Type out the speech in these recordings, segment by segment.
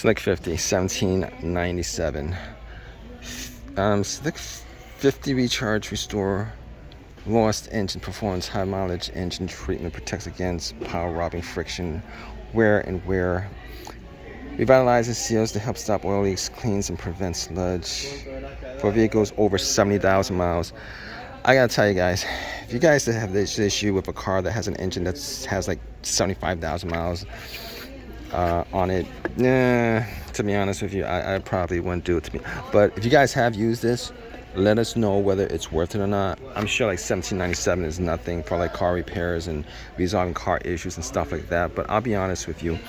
Select 50, 1797. Select 50 recharge, restore lost engine performance, high mileage engine treatment, protects against power robbing, friction, wear and wear. Revitalizes seals to help stop oil leaks, cleans and prevents sludge for vehicles over 70,000 miles. I gotta tell you guys, if you guys have this issue with a car that has an engine that has like 75,000 miles on it, to be honest with you, I probably wouldn't do it to me. But if you guys have used this, let us know whether it's worth it or not. I'm sure like $17.97 is nothing for like car repairs and resolving car issues and stuff like that. But I'll be honest with you,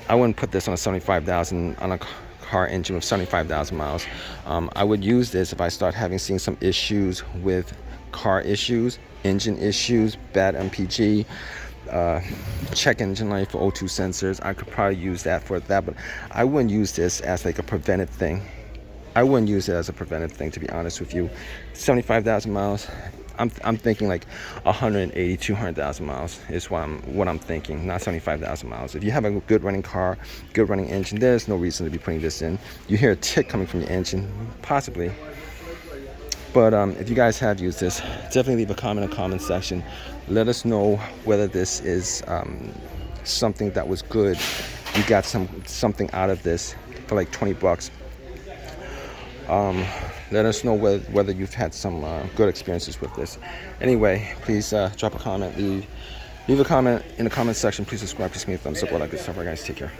I wouldn't put this on a 75,000 on a car engine with 75,000 miles. I would use this if I start seeing some issues with car issues, engine issues, bad MPG, check engine light for O2 sensors. I could probably use that for that, but I wouldn't use this as like a preventive thing. I wouldn't use it as a preventive thing, to be honest with you. 75,000 miles. I'm thinking like 180, 200,000 miles is what I'm thinking, not 75,000 miles. If you have a good running car, good running engine, there's no reason to be putting this in. You hear a tick coming from your engine, possibly. But if you guys have used this, definitely leave a comment in the comment section. Let us know whether this is something that was good. You got something out of this for like 20 bucks. Let us know whether you've had some good experiences with this. Anyway, please drop a comment. Leave a comment in the comment section. Please subscribe. Please give me a thumbs up. All that good stuff. All right, guys, take care.